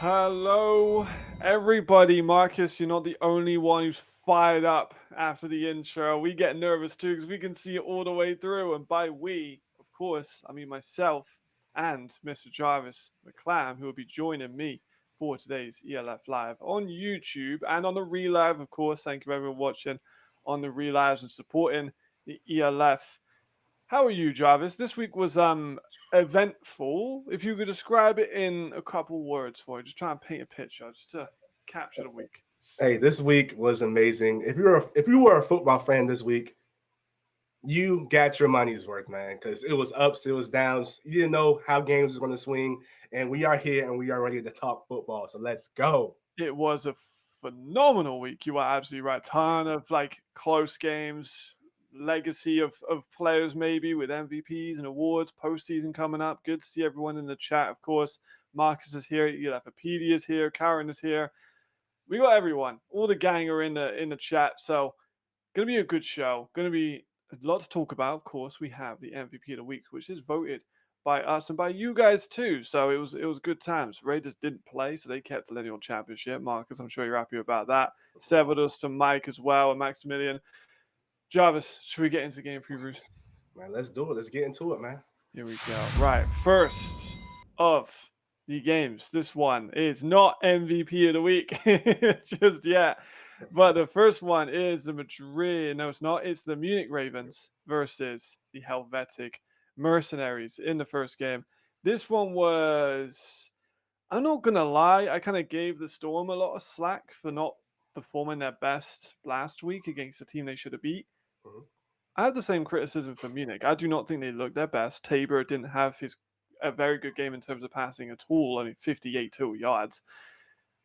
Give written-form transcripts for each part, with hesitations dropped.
Hello, everybody. Marcus, you're not the only one who's fired up after the intro. We get nervous too because we can see it all the way through. And by we, of course, I mean myself and Mr. Jarvis McClam, who will be joining me for today's ELF Live on YouTube and on the Relive, of course. Thank you, everyone, watching on the Relives and supporting the ELF. How are you, Jarvis? This week was eventful. If you could describe it in a couple words for it, just try and paint a picture, just to capture the week. Hey, this week was amazing. If you were a football fan this week, you got your money's worth, man. Because it was ups, it was downs. You didn't know how games were going to swing, and we are here and we are ready to talk football. So let's go. It was a phenomenal week. You are absolutely right. Ton of close games, legacy of players maybe with MVPs and awards, postseason coming up. Good to see everyone in the chat, of course. Marcus is here, Elafopedia is here, Karen is here. We got everyone. All the gang are in the chat. So gonna be a good show. Gonna be a lot to talk about. Of course, we have the MVP of the week, which is voted by us and by you guys too. So it was good times. Raiders didn't play, so they kept the lineal championship. Marcus, I'm sure you're happy about that. Severed us to Mike as well and Maximilian. Jarvis, should we get into game previews? Man, let's do it. Let's get into it, man. Here we go. Right, first of the games. This one is not MVP of the week just yet. But the first one is the Madrid. No, it's not. It's the Munich Ravens versus the Helvetic Mercenaries in the first game. This one was, I'm not going to lie, I kind of gave the Storm a lot of slack for not performing their best last week against a team they should have beat. Mhm. I have the same criticism for Munich. I do not think they looked their best. Tabor didn't have a very good game in terms of passing at all. I mean, 58 total yards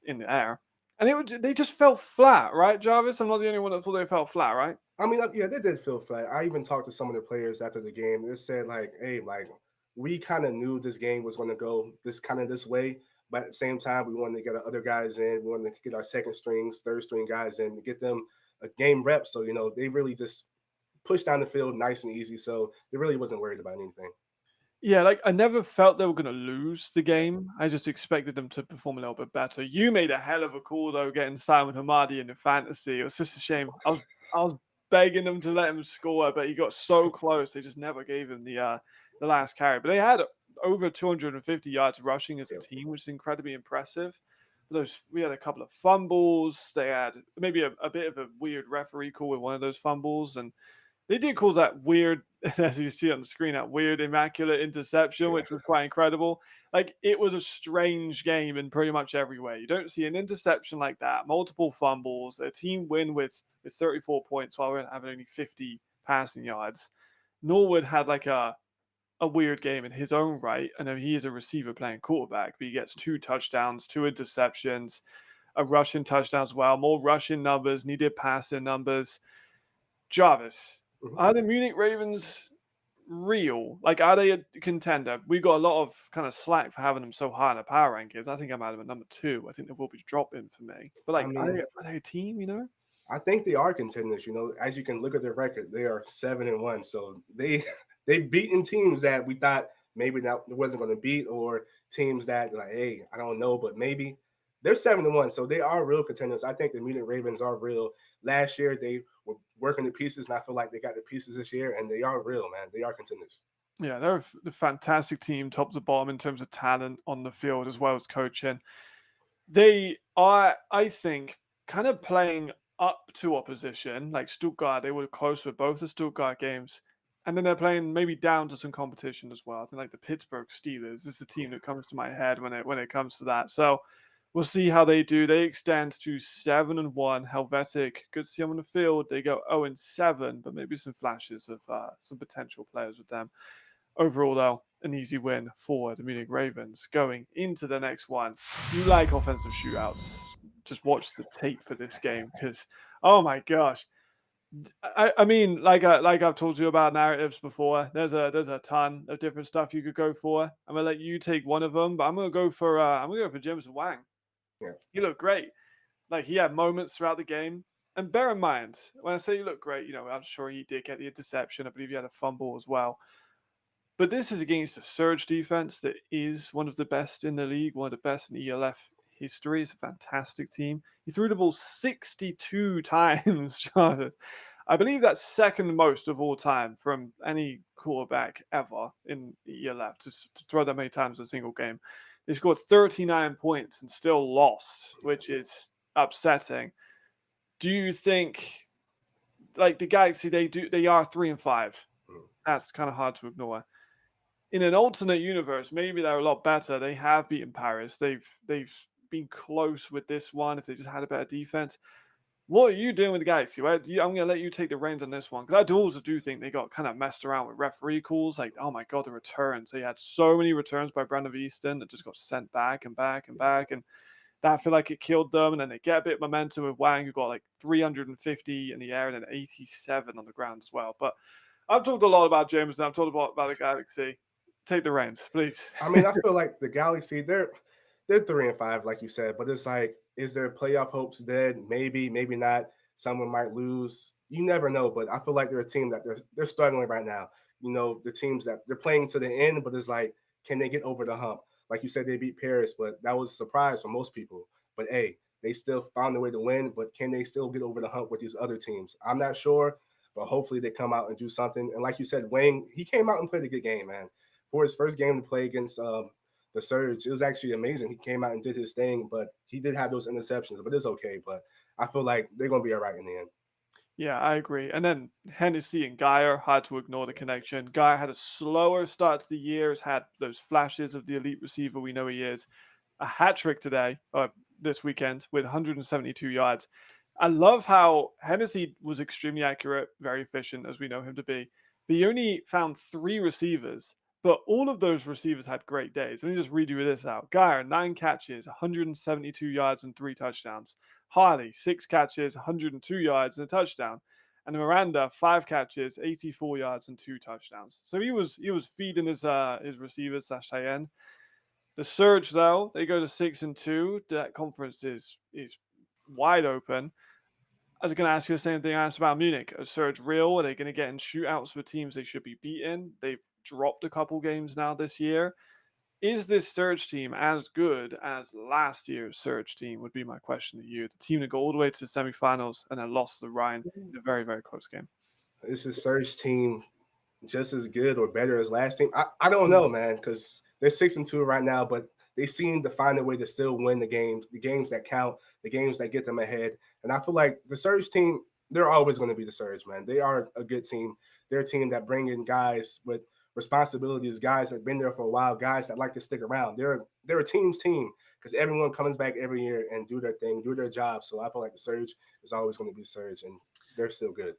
in the air. And they just fell flat, right, Jarvis? I'm not the only one that thought they fell flat, right? I mean, yeah, they did feel flat. I even talked to some of the players after the game. They said, like, hey, like, we kind of knew this game was going to go this way. But at the same time, we wanted to get our other guys in. We wanted to get our second strings, third string guys in to get them a game rep. So, they really just pushed down the field nice and easy. So they really wasn't worried about anything. Yeah, I never felt they were going to lose the game. I just expected them to perform a little bit better. You made a hell of a call though, getting Simon Hamadi in the fantasy. It was just a shame. I was begging them to let him score, but he got so close. They just never gave him the last carry. But they had over 250 yards rushing as a Yeah. team, which is incredibly impressive. We had a couple of fumbles. They had maybe a bit of a weird referee call with one of those fumbles, and they did cause that weird, as you see on the screen, that weird immaculate interception, Yeah. which was quite incredible. It was a strange game in pretty much every way. You don't see an interception like that, multiple fumbles, a team win with 34 points while we're having only 50 passing yards. Norwood had a weird game in his own right. I know he is a receiver playing quarterback, but he gets 2 touchdowns, 2 interceptions, a rushing touchdown as well, more rushing numbers, needed passing numbers. Jarvis, Mhm. are the Munich Ravens real? Are they a contender? We got a lot of kind of slack for having them so high in the power rankings. I think I'm at them at number 2. I think they will be dropping for me. But I mean, are they a team? I think they are contenders. As you can look at their record, they are 7-1. So they've beaten teams that we thought maybe that it wasn't going to beat, or teams that like, hey, I don't know, but maybe they're 7-1. So they are real contenders. I think the Munich Ravens are real. Last year they were working the pieces, and I feel like they got the pieces this year, and they are real, man. They are contenders. Yeah, they're a fantastic team, top to bottom in terms of talent on the field as well as coaching. They are, I think, kind of playing up to opposition. Like Stuttgart, they were close with both the Stuttgart games. And then they're playing maybe down to some competition as well. I think the Pittsburgh Steelers is the team that comes to my head when it comes to that. So we'll see how they do. They extend to 7-1. Helvetic, good to see them on the field. They go 0-7, but maybe some flashes of some potential players with them. Overall, though, an easy win for the Munich Ravens. Going into the next one, if you like offensive shootouts, just watch the tape for this game because, oh my gosh. I mean, like I've told you about narratives before. There's a ton of different stuff you could go for. I'm gonna let you take one of them, but I'm gonna go for Jameson Wang. Yeah. He looked great. He had moments throughout the game. And bear in mind, when I say he looked great, I'm sure he did get the interception. I believe he had a fumble as well. But this is against a surge defense that is one of the best in the league, one of the best in ELF history. It's a fantastic team. He threw the ball 62 times, Jarvis. I believe that's second most of all time from any quarterback ever in year left to throw that many times in a single game. They scored 39 points and still lost, which is upsetting. Do you think, like the Galaxy, they are 3-5? Mhm. That's kind of hard to ignore. In an alternate universe, maybe they're a lot better. They have beaten Paris. They've been close with this one if they just had a better defense. What are you doing with the Galaxy? I'm going to let you take the reins on this one because I also do think they got kind of messed around with referee calls. Like, oh my god, the returns! They had so many returns by Brandon Easton that just got sent back and back and back, and that I feel like it killed them. And then they get a bit of momentum with Wang, who got like 350 in the air and then 87 on the ground as well. But I've talked a lot about James and I've talked about the Galaxy. Take the reins, please. I mean, I feel like the Galaxy, they're 3-5, like you said, but it's like, is their playoff hopes dead? Maybe, maybe not. Someone might lose. You never know, but I feel like they're a team that they're struggling right now. You know, the teams that they're playing to the end, but it's like, can they get over the hump? Like you said, they beat Paris, but that was a surprise for most people. But hey, they still found a way to win, but can they still get over the hump with these other teams? I'm not sure, but hopefully they come out and do something. And like you said, Wayne, he came out and played a good game, man. For his first game to play against the Surge, it was actually amazing. He came out and did his thing, but he did have those interceptions, but it's okay. But I feel like they're going to be all right in the end. Yeah, I agree. And then Hennessy and Geyer, hard to ignore the connection. Geyer had a slower start to the year, has had those flashes of the elite receiver we know he is. A hat trick today, this weekend, with 172 yards. I love how Hennessy was extremely accurate, very efficient, as we know him to be. But he only found 3 receivers, but all of those receivers had great days. Let me just read you this out. Geyer, 9 catches, 172 yards, and 3 touchdowns. Harley, 6 catches, 102 yards, and a touchdown. And Miranda, 5 catches, 84 yards, and 2 touchdowns. So he was feeding his receivers / tight end. The Surge, though, they go to 6-2. That conference is wide open. I was going to ask you the same thing I asked about Munich. Are Surge real? Are they going to get in shootouts with teams they should be beaten? They've dropped a couple games now this year. Is this Surge team as good as last year's Surge team? Would be my question to you. The team that got all the way to the semifinals and then lost to Ryan in a very, very close game. Is the Surge team just as good or better as last team? I don't Mm. know, man, because they're 6-2 right now, but they seem to find a way to still win the games that count, the games that get them ahead. And I feel like the Surge team, they're always going to be the Surge, man. They are a good team. They're a team that bring in guys with responsibilities, guys that have been there for a while, guys that like to stick around. They're a team's team because everyone comes back every year and do their thing, do their job. So I feel like the Surge is always going to be Surge, and they're still good.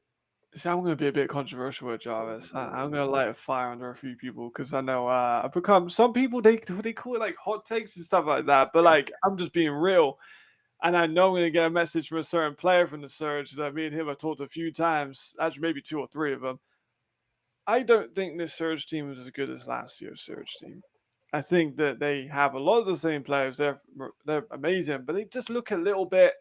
See, I'm going to be a bit controversial with Jarvis. I'm going to light a fire under a few people because I know I've become some people they call it like hot takes and stuff like that. But like I'm just being real, and I know I'm going to get a message from a certain player from the Surge that me and him have talked a few times, actually maybe 2 or 3 of them. I don't think this Surge team is as good as last year's Surge team. I think that they have a lot of the same players. They're amazing, but they just look a little bit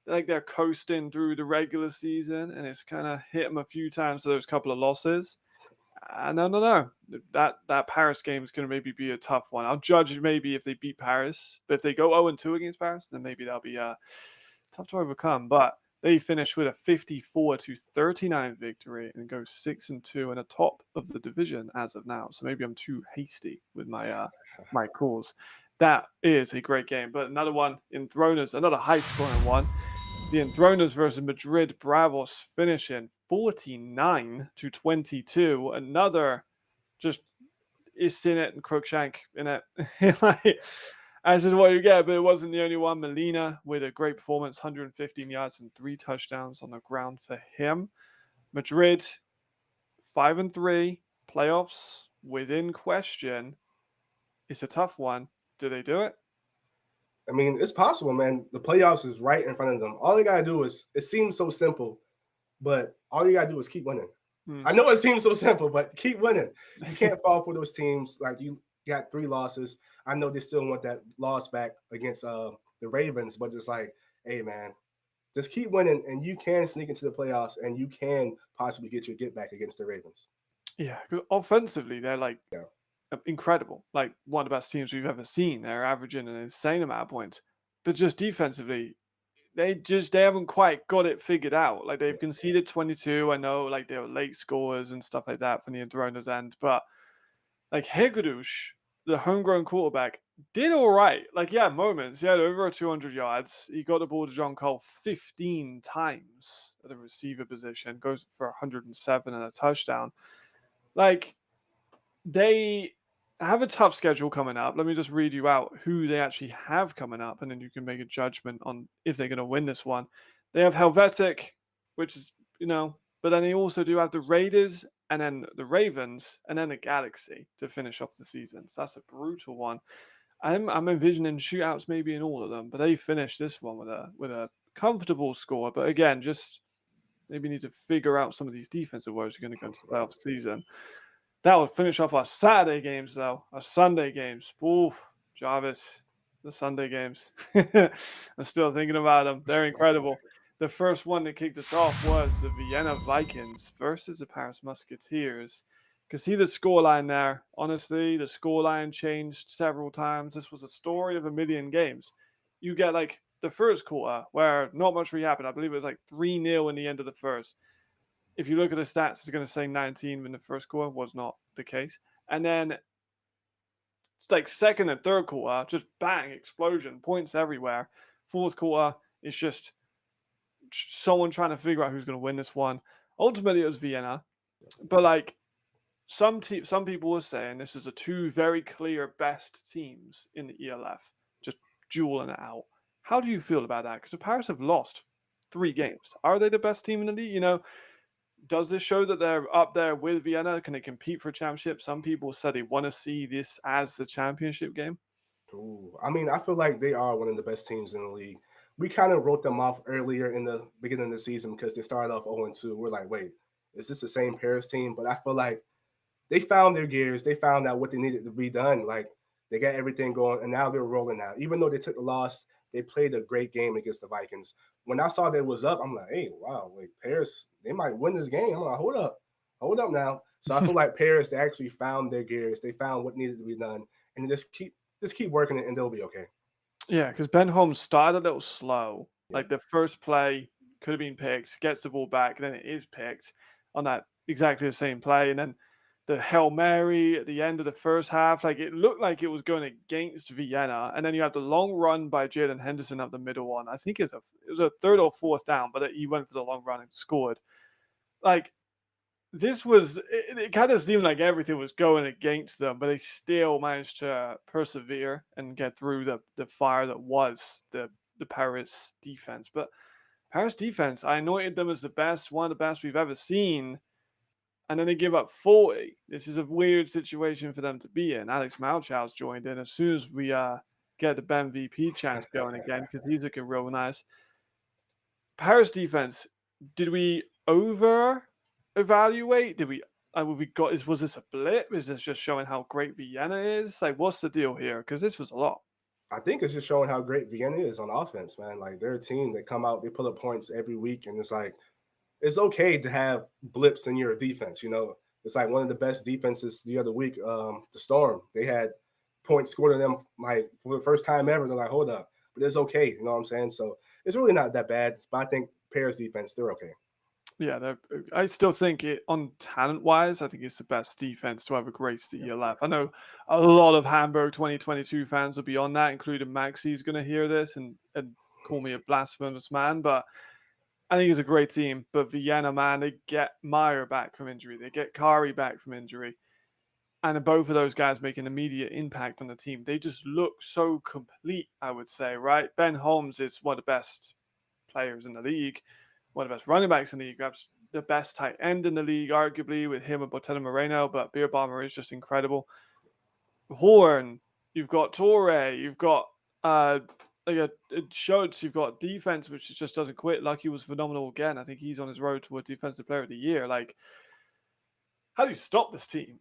like they're coasting through the regular season, and it's kind of hit them a few times to those couple of losses. And I don't know. That Paris game is going to maybe be a tough one. I'll judge maybe if they beat Paris, but if they go 0-2 against Paris, then maybe that'll be tough to overcome. But they finish with a 54-39 victory and go 6-2 and atop of the division as of now. So maybe I'm too hasty with my calls. That is a great game, but another one, Enthroners, another high-scoring one. The Enthroners versus Madrid Bravos finishing 49-22. Another just is in it and Crookshank in it. Like, that's just what you get, but it wasn't the only one. Molina with a great performance, 115 yards and 3 touchdowns on the ground for him. Madrid 5-3, playoffs within question. It's a tough one. Do they do it? I mean, it's possible, man. The playoffs is right in front of them. All they gotta do is, it seems so simple, but all you gotta do is keep winning. Hmm. I know it seems so simple, but keep winning. You can't fall for those teams. Like, you got 3 losses. I know they still want that loss back against the Ravens, but it's like, hey, man, just keep winning, and you can sneak into the playoffs, and you can possibly get your get back against the Ravens. Yeah, 'cause offensively, they're like Yeah. incredible. Like one of the best teams we've ever seen. They're averaging an insane amount of points. but just defensively, they haven't quite got it figured out. Like they've Yeah. conceded 22. I know, like they were late scorers and stuff like that from the Enthroners end, but like Hegedus, the homegrown quarterback, did all right. Like, he had moments. He had over 200 yards. He got the ball to John Cole 15 times at the receiver position, goes for 107 and a touchdown. Like, they have a tough schedule coming up. Let me just read you out who they actually have coming up, and then you can make a judgment on if they're going to win this one. They have Helvetic, which is, but then they also do have the Raiders and then the Ravens and then the Galaxy to finish off the season. So that's a brutal one. I'm envisioning shootouts maybe in all of them, but they finished this one with a comfortable score. But again, just maybe need to figure out some of these defensive woes you're going to go into the playoff season. That would finish off our Saturday games, though. Our Sunday games. Oof, Jarvis, the Sunday games. I'm still thinking about them. They're incredible. The first one that kicked us off was the Vienna Vikings versus the Paris Musketeers. You can see the scoreline there. Honestly, the scoreline changed several times. This was a story of a million games. You get like the first quarter where not much really happened. I believe it was like 3-0 in the end of the first. If you look at the stats, it's going to say 19 in the first quarter. Was not the case. And then it's like second and third quarter, just bang, explosion, points everywhere. Fourth quarter, it's just someone trying to figure out who's going to win this one. Ultimately, it was Vienna. But like some people were saying this is a two very clear best teams in the ELF, just dueling it out. How do you feel about that? Because the Paris have lost 3 games. Are they the best team in the league? Does this show that they're up there with Vienna? Can they compete for a championship? Some people said they want to see this as the championship game. Ooh, I mean, I feel like they are one of the best teams in the league. We kind of wrote them off earlier in the beginning of the season because they started off 0-2. We're like, wait, is this the same Paris team? But I feel like they found their gears. They found out what they needed to be done. Like they got everything going, and now they're rolling out. Even though they took the loss, they played a great game against the Vikings. When I saw that it was up, I'm like, hey, wow, wait, Paris, they might win this game. I'm like, hold up now. So I feel like Paris, they actually found their gears. They found what needed to be done, and just keep working it, and they'll be okay. Yeah, because Ben Holmes started a little slow. Yeah. Like the first play could have been picked, gets the ball back, then it is picked on that exactly the same play. And then the Hail Mary at the end of the first half, like it looked like it was going against Vienna. And then you have the long run by Jaden Henderson up the middle one. I think it was a third or fourth down, but he went for the long run and scored. Like it kind of seemed like everything was going against them, but they still managed to persevere and get through the fire that was the Paris defense. But Paris defense, I anointed them as the best, one of the best we've ever seen, and then they give up 40. This is a weird situation for them to be in. Alex Malchow's joined in as soon as we get the Ben VP chance going again because he's looking real nice. Paris defense, did we over evaluate? Did we? Was this a blip? Is this just showing how great Vienna is? Like, what's the deal here? Because this was a lot. I think it's just showing how great Vienna is on offense, man. Like they're a team that come out, they put up points every week, and it's like it's okay to have blips in your defense. It's like one of the best defenses the other week. The Storm, they had points scored on them like for the first time ever. They're like, hold up, but it's okay. You know what I'm saying? So it's really not that bad. But I think Paris defense, they're okay. Yeah, I still think it on talent wise. I think it's the best defense to ever grace the Yep. ELF. I know a lot of Hamburg 2022 fans will be on that, including Maxi's going to hear this and call me a blasphemous man, but I think it's a great team. But Vienna, man, they get Meyer back from injury, they get Kari back from injury, and both of those guys make an immediate impact on the team. They just look so complete, I would say, right? Ben Holmes is one of the best players in the league, one of the best running backs in the league, perhaps the best tight end in the league, arguably, with him and Botello Moreno, but Beer Bomber is just incredible. Horn, you've got Torre, you've got like a Schultz, you've got defense, which just doesn't quit. Lucky was phenomenal again. I think he's on his road to a defensive player of the year. Like, how do you stop this team?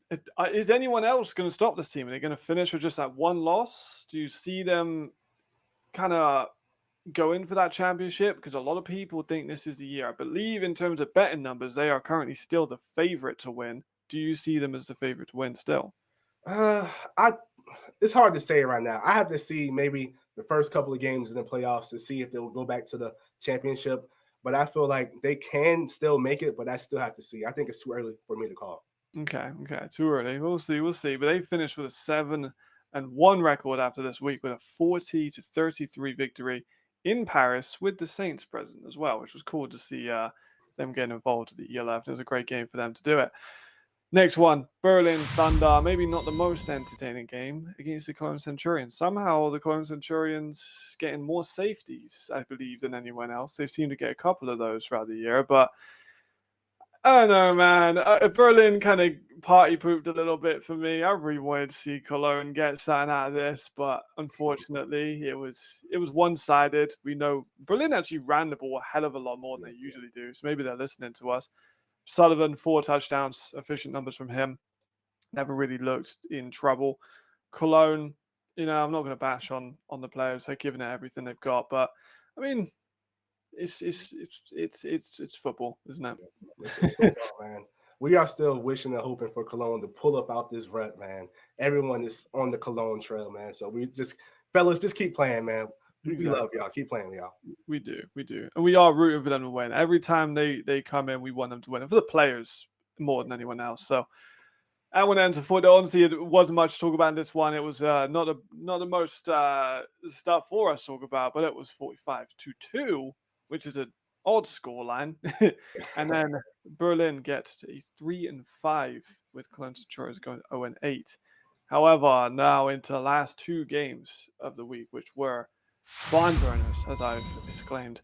Is anyone else going to stop this team? Are they going to finish with just that one loss? Do you see them kind of go in for that championship? Because a lot of people think this is the year. I believe in terms of betting numbers, they are currently still the favorite to win. Do you see them as the favorite to win still? Uh, I it's hard to say right now. I have to see maybe the first couple of games in the playoffs to see if they'll go back to the championship. But I feel like they can still make it, but I still have to see. I think it's too early for me to call. Okay, okay, too early. We'll see. But they finished with a 7-1 record after this week with a 40-33 victory in Paris with the Saints present as well, which was cool to see them getting involved at the ELF. It was a great game for them to do it. Next one, Berlin Thunder. Maybe not the most entertaining game against the Cologne Centurions. Somehow the Cologne Centurions getting more safeties, I believe, than anyone else. They seem to get a couple of those throughout the year, but I don't know, man. Berlin kind of party pooped a little bit for me. I really wanted to see Cologne get something out of this, but unfortunately, it was one-sided. We know Berlin actually ran the ball a hell of a lot more than they usually do, so maybe they're listening to us. Sullivan, 4 touchdowns, efficient numbers from him. Never really looked in trouble. Cologne, I'm not going to bash on the players. They're giving it everything they've got, but I mean, it's football, isn't it? It's football, man. We are still wishing and hoping for Cologne to pull up out this rut, man. Everyone is on the Cologne trail, man. So we just, fellas, just keep playing, man. We love y'all. Keep playing, y'all. We do, and we are rooting for them to win. Every time they come in, we want them to win, and for the players more than anyone else. So, and when ends foot, honestly, it wasn't much to talk about in this one. It was not the most stuff for us to talk about, but it was 45-2, which is an odd scoreline. And then Berlin gets to a 3-5 with Cologne Centurions going 0-8. However, now into the last 2 games of the week, which were barn burners, as I've exclaimed.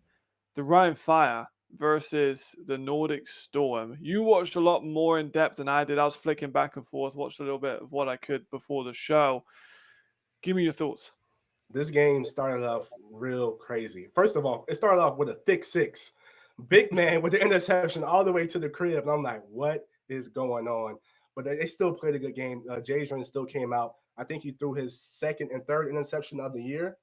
The Rhine Fire versus the Nordic Storm. You watched a lot more in depth than I did. I was flicking back and forth, watched a little bit of what I could before the show. Give me your thoughts. This game started off real crazy. First of all, it started off with a thick 6. Big man with the interception all the way to the crib. And I'm like, what is going on? But they still played a good game. Jadron still came out. I think he threw his second and third interception of the year.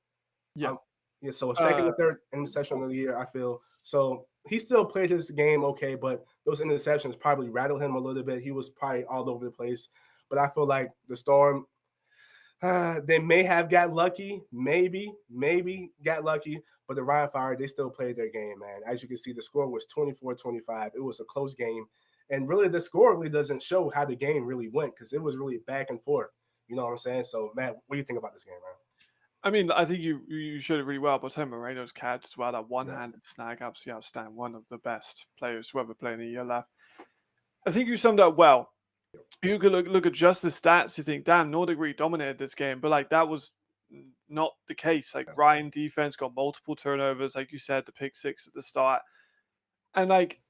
Yeah. Yeah, so second and third interception of the year, I feel. So he still played his game okay, but those interceptions probably rattled him a little bit. He was probably all over the place. But I feel like the Storm, they may have got lucky, maybe got lucky, but the Rhine Fire, they still played their game, man. As you can see, the score was 24-25. It was a close game. And really, the score really doesn't show how the game really went because it was really back and forth. You know what I'm saying? So, Matt, what do you think about this game, man? I mean, I think you showed it really well, but Moreno's catch as well, that one-handed snag, absolutely outstanding. One of the best players to ever play in the year left. I think you summed up well. You could look at just the stats, you think, damn, Nordic really dominated this game, but like that was not the case. Like Ryan defense got multiple turnovers, like you said, the pick 6 at the start, and like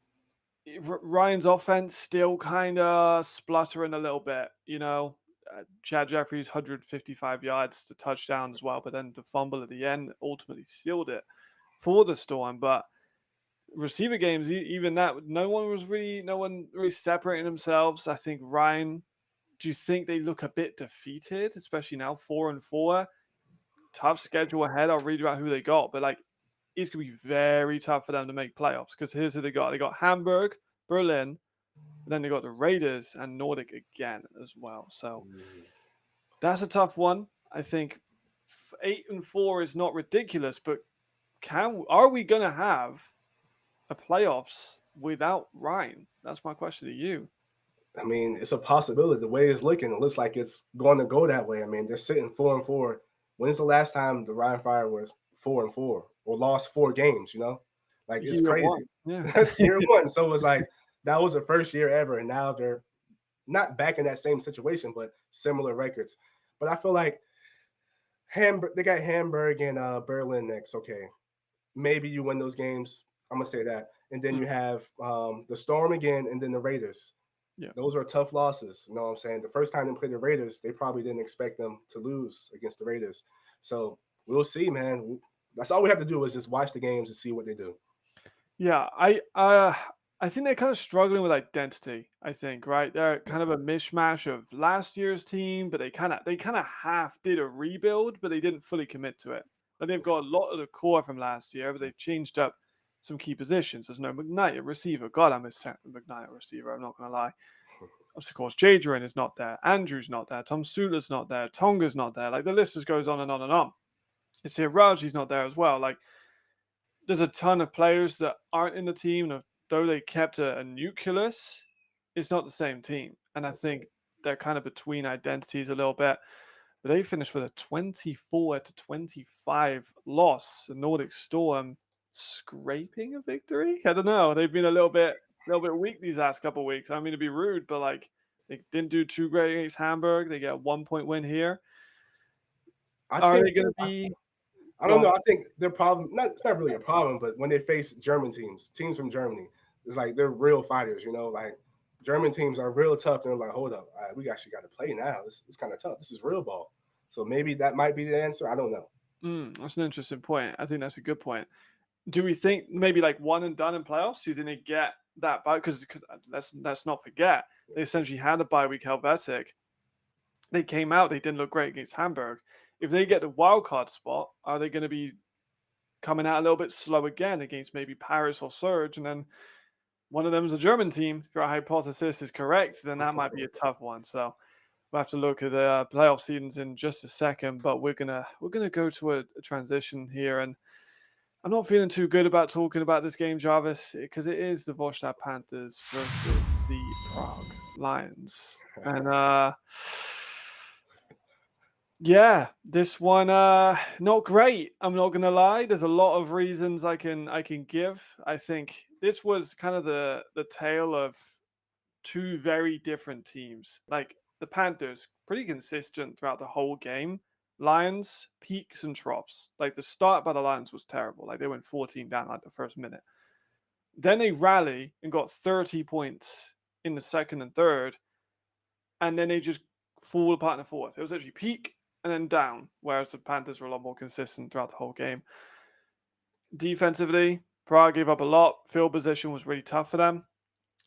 Ryan's offense still kind of spluttering a little bit. Chad Jeffries 155 yards to touchdown as well, but then the fumble at the end ultimately sealed it for the Storm. But receiver games, even that, no one really separating themselves. I think Ryan. Do you think they look a bit defeated, especially now 4-4? Tough schedule ahead. I'll read you out who they got, but like it's gonna be very tough for them to make playoffs because here's who they got. They got Hamburg, Berlin, and then they got the Raiders and Nordic again as well. So that's a tough one. I think 8-4 is not ridiculous, but are we gonna have a playoffs without Ryan? That's my question to you. I mean, it's a possibility. The way it's looking, it looks like it's going to go that way. I mean, they're sitting 4-4. When's the last time the Ryan Fire was 4-4 or lost 4 games? Like it's Year crazy. one. Yeah. Year 1. So it was like that was the first year ever, and now they're not back in that same situation, but similar records. But I feel like they got Hamburg and Berlin next. Okay, maybe you win those games. I'm gonna say that, and then you have the Storm again, and then the Raiders. Yeah. Those are tough losses. You know what I'm saying? The first time they played the Raiders, they probably didn't expect them to lose against the Raiders. So we'll see, man. That's all we have to do is just watch the games and see what they do. Yeah, I think they're kind of struggling with identity. I think, right? They're kind of a mishmash of last year's team, but they kind of half did a rebuild, but they didn't fully commit to it. And they've got a lot of the core from last year, but they've changed up some key positions. There's no McKnight, a receiver. God, I miss McKnight, a receiver. I'm not gonna lie. Of course, Jadrian is not there. Andrew's not there. Tom Sula's not there. Tonga's not there. Like the list just goes on and on and on. You see, Raji's not there as well. Like there's a ton of players that aren't in the team. And though they kept a nucleus, it's not the same team. And I think they're kind of between identities a little bit. But they finished with a 24-25 loss. The Nordic Storm scraping a victory. I don't know. They've been a little bit weak these last couple of weeks. I don't mean to be rude, but like they didn't do too great against Hamburg. They get a 1-point win here. Are they going to be? I don't know. I think their problem, it's not really a problem, but when they face German teams from Germany, it's like they're real fighters, you know, like German teams are real tough. And they're like, hold up, we actually got to play now. It's kind of tough. This is real ball. So maybe that might be the answer. I don't know. That's an interesting point. I think that's a good point. Do we think maybe like one and done in playoffs? Do you think they get that bye? Because let's not forget, they essentially had a bye week Helvetic. They came out, they didn't look great against Hamburg. If they get the wild card spot, are they going to be coming out a little bit slow again against maybe Paris or Surge? And then one of them is a German team. If your hypothesis is correct, then that might be a tough one. So we'll have to look at the playoff seasons in just a second. But we're gonna go to a transition here, and I'm not feeling too good about talking about this game, Jarvis, because it is the Warsaw Panthers versus the Prague Lions, and yeah, this one not great. I'm not gonna lie. There's a lot of reasons I can give. I think this was kind of the tale of two very different teams. Like the Panthers, pretty consistent throughout the whole game. Lions, peaks and troughs. Like the start by the Lions was terrible. Like they went 14 down like the first minute. Then they rally and got 30 points in the second and third, and then they just fall apart in the fourth. It was actually peak and then down, whereas the Panthers were a lot more consistent throughout the whole game. Defensively, Prague gave up a lot. Field position was really tough for them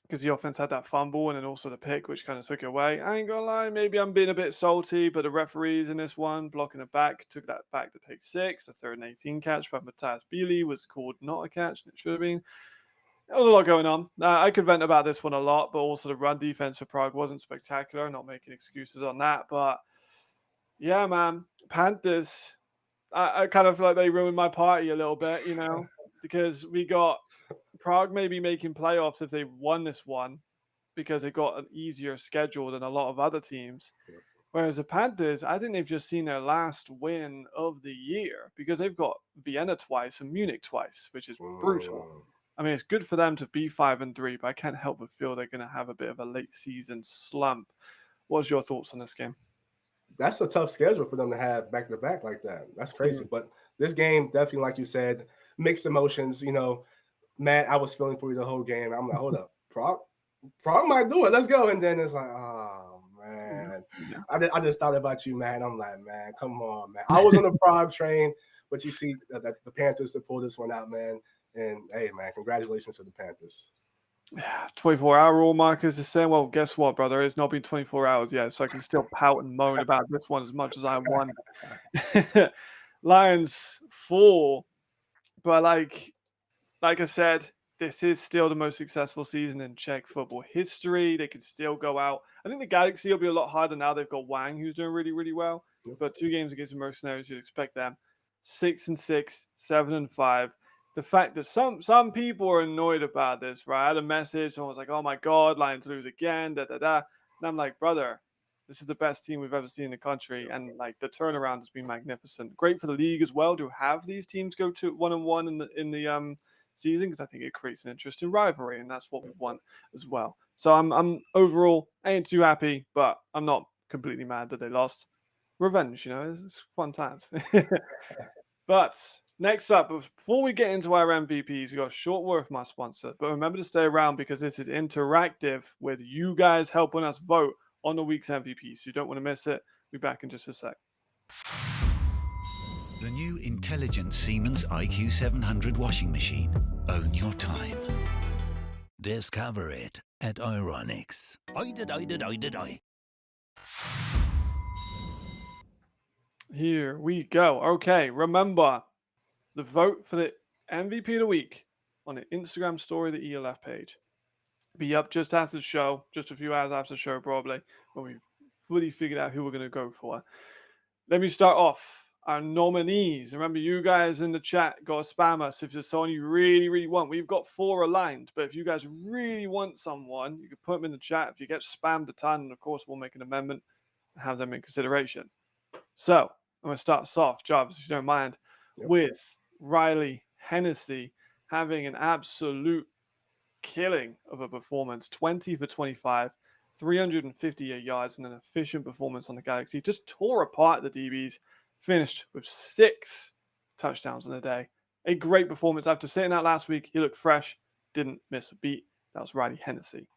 because the offense had that fumble and then also the pick, which kind of took it away. I ain't gonna lie, maybe I'm being a bit salty, but the referees in this one blocking it back took that back to pick 6. The 3rd and 18 catch by Matthias Beely was called not a catch, and it should have been. There was a lot going on. I could vent about this one a lot, but also the run defense for Prague wasn't spectacular. Not making excuses on that, but yeah, man, Panthers. I kind of feel like they ruined my party a little bit, you know, because we got Prague maybe making playoffs if they won this one because they got an easier schedule than a lot of other teams. Whereas the Panthers, I think they've just seen their last win of the year because they've got Vienna twice and Munich twice, which is brutal. I mean, it's good for them to be 5-3, but I can't help but feel they're going to have a bit of a late season slump. What's your thoughts on this game? That's a tough schedule for them to have back to back like that. That's crazy. But this game, definitely, like you said, mixed emotions. You know, Matt, I was feeling for you the whole game. I'm like, hold up, Prague might do it. Let's go. And then it's like, oh man, I just thought about you, man. I'm like, man, come on, man. I was on the Prague train, but you see the Panthers to pull this one out, man. And hey, man, congratulations to the Panthers. 24-hour rule, Marcus is saying, well, guess what, brother? It's not been 24 hours yet, so I can still pout and moan about this one as much as I want. Lions 4, but like I said, this is still the most successful season in Czech football history. They can still go out. I think the Galaxy will be a lot harder now. They've got Wang, who's doing really, really well. But 2 games against the Mercenaries, you'd expect them 6-6, 7-5. The fact that some people are annoyed about this, right? I had a message, someone was like, oh my God, Lions lose again, And I'm like, brother, this is the best team we've ever seen in the country. And like the turnaround has been magnificent. Great for the league as well to have these teams go to 1-1 in the season, because I think it creates an interesting rivalry, and that's what we want as well. So I'm overall, I ain't too happy, but I'm not completely mad that they lost. Revenge, you know, it's fun times. But next up, before we get into our MVPs, we got a short word from our sponsor. But remember to stay around because this is interactive with you guys helping us vote on the week's MVP. So you don't want to miss it. Be back in just a sec. The new intelligent Siemens IQ 700 washing machine. Own your time. Discover it at Euronics. Here we go. Okay, remember the vote for the MVP of the week on the Instagram story, the ELF page. Be up just after the show, just a few hours after the show, probably, when we've fully figured out who we're going to go for. Let me start off our nominees. Remember, you guys in the chat got to spam us if there's someone you really, really want. We've got 4 aligned, but if you guys really want someone, you can put them in the chat. If you get spammed a ton, of course, we'll make an amendment and have them in consideration. So I'm going to start us off, Jarvis, if you don't mind, with Riley Hennessy having an absolute killing of a performance, 20 for 25, 358 yards, and an efficient performance on the Galaxy. Just tore apart the DBs, finished with 6 touchdowns in the day. A great performance. After sitting out last week, he looked fresh, didn't miss a beat. That was Riley Hennessy.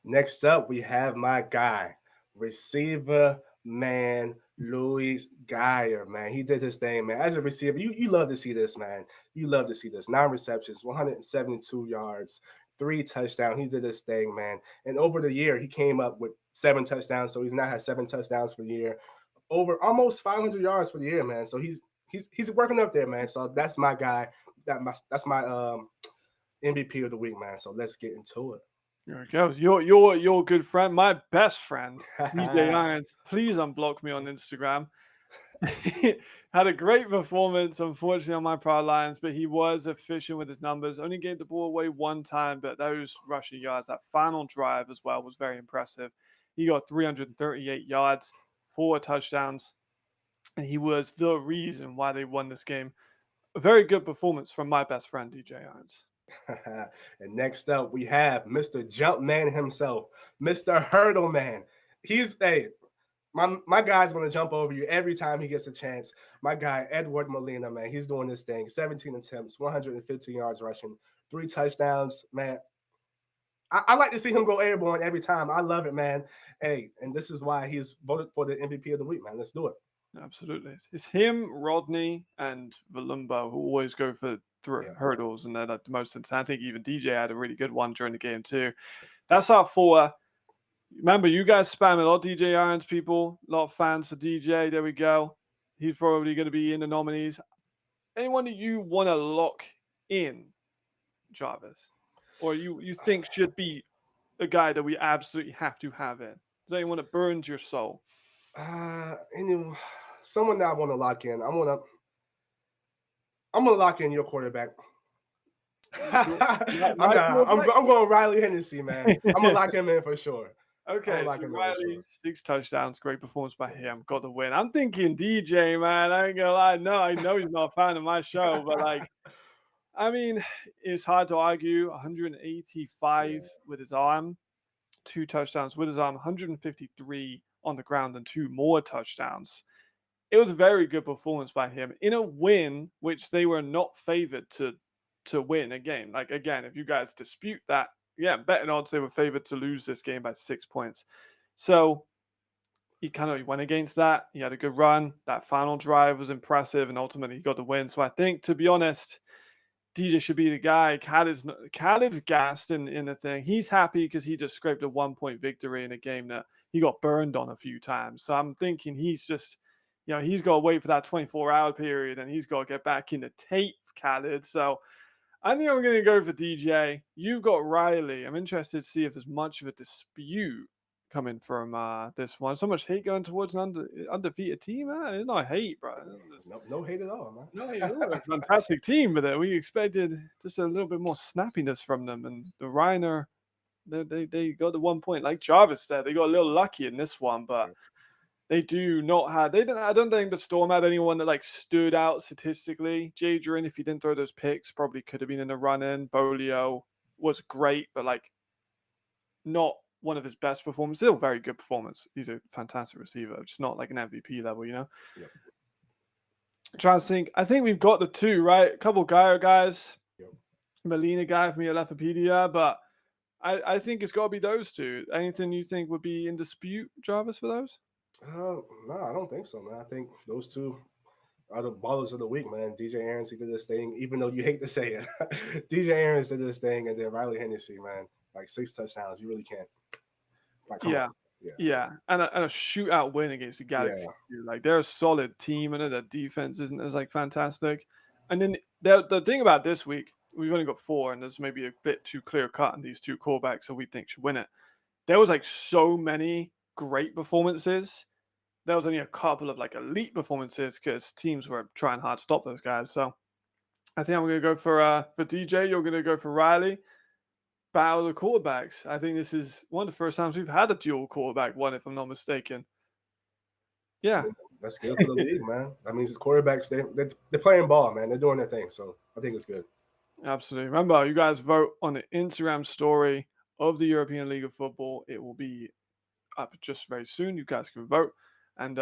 Next up, we have my guy, receiver man, Louis Geyer, man. He did his thing, man. As a receiver, you love to see this, man. You love to see this. 9 receptions, 172 yards, 3 touchdowns. He did his thing, man. And over the year, he came up with 7 touchdowns. So he's now had 7 touchdowns for the year. Over almost 500 yards for the year, man. So he's working up there, man. So that's my guy. That's my MVP of the week, man. So let's get into it. There it goes. Your good friend, my best friend, DJ Irons. Please unblock me on Instagram. Had a great performance, unfortunately, on my prior lines, but he was efficient with his numbers. Only gave the ball away 1 time, but those rushing yards, that final drive as well, was very impressive. He got 338 yards, 4 touchdowns, and he was the reason why they won this game. A very good performance from my best friend, DJ Irons. And next up, we have Mr. Jumpman himself, Mr. Hurdle Man. My guy's going to jump over you every time he gets a chance. My guy, Edward Molina, man, he's doing this thing. 17 attempts, 115 yards rushing, 3 touchdowns, man. I like to see him go airborne every time. I love it, man. Hey, and this is why he's voted for the MVP of the week, man. Let's do it. Absolutely. It's him, Rodney, and Valumbo who always go for hurdles, and they're like the most intense. I think even DJ had a really good one during the game too. That's our 4. Remember, you guys spam a lot of DJ Irons, people. A lot of fans for DJ. There we go. He's probably going to be in the nominees. Anyone that you want to lock in, Jarvis, or you think should be a guy that we absolutely have to have in? Is there anyone that burns your soul? Someone that I want to lock in. I'm gonna lock in your quarterback. I'm going Riley Hennessy, man. I'm gonna lock him in for sure. Okay, so Riley, 6 touchdowns, great performance by him, got the win. I'm thinking DJ, man. I ain't gonna lie. No, I know he's not a fan of my show, but like, I mean, it's hard to argue. 185 with his arm, 2 touchdowns with his arm, 153 on the ground, and 2 more touchdowns. It was a very good performance by him in a win, which they were not favored to win a game. Like, again, if you guys dispute that, yeah, betting odds they were favored to lose this game by 6 points. So he went against that. He had a good run. That final drive was impressive, and ultimately he got the win. So I think, to be honest, DJ should be the guy. Khaled's gassed in the thing. He's happy because he just scraped a 1-point victory in a game that he got burned on a few times. So I'm thinking he's just, he's got to wait for that 24-hour period, and he's got to get back in the tape, Khaled. So I think I'm going to go for DJ. You've got Riley. I'm interested to see if there's much of a dispute coming from this one. So much hate going towards an undefeated team, man. It's not hate, bro. No hate at all, man. No hate at all. A fantastic team, but we expected just a little bit more snappiness from them. And the Reiner, they got the 1 point. Like Jarvis said, they got a little lucky in this one, but they do not have. I don't think the Storm had anyone that like stood out statistically. Jadrian, if he didn't throw those picks, probably could have been in the run-in. Bolio was great, but like not one of his best performances. Still very good performance. He's a fantastic receiver, just not like an MVP level, Yep. Trying to think. I think we've got the 2, right? A couple guys. Yep. Molina guy from Leopedia, but I think it's got to be those 2. Anything you think would be in dispute, Jarvis, for those? No, I don't think so, man. I think those 2 are the ballers of the week, man. DJ Aarons, he did this thing, even though you hate to say it. DJ Aarons did this thing, and then Riley Hennessy, man, like 6 touchdowns. You really can't. Like, yeah. And a shootout win against the Galaxy. Yeah. Like, they're a solid team, and their defense isn't as like fantastic. And then the thing about this week, we've only got 4, and there's maybe a bit too clear cut in these 2 quarterbacks that we think should win it. There was like so many great performances. There was only a couple of like elite performances because teams were trying hard to stop those guys. So I think I'm going to go for DJ. You're going to go for Riley. Battle of the quarterbacks. I think this is one of the first times we've had a dual quarterback one, if I'm not mistaken. Yeah. That's good for the league, man. That means the quarterbacks, they're playing ball, man. They're doing their thing. So I think it's good. Absolutely. Remember, you guys vote on the Instagram story of the European League of Football. It will be up just very soon. You guys can vote. And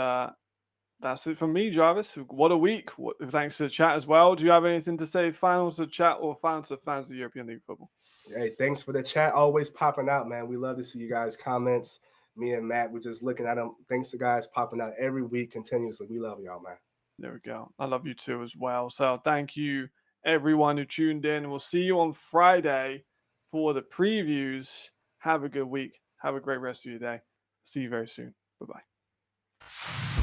that's it from me, Jarvis. What a week. Thanks to the chat as well. Do you have anything to say, final to the chat or final to the fans of the European League of Football? Hey, thanks for the chat. Always popping out, man. We love to see you guys' comments. Me and Matt, we're just looking at them. Thanks to guys popping out every week continuously. We love y'all, man. There we go. I love you too as well. So thank you, everyone who tuned in. We'll see you on Friday for the previews. Have a good week. Have a great rest of your day. See you very soon. Bye-bye.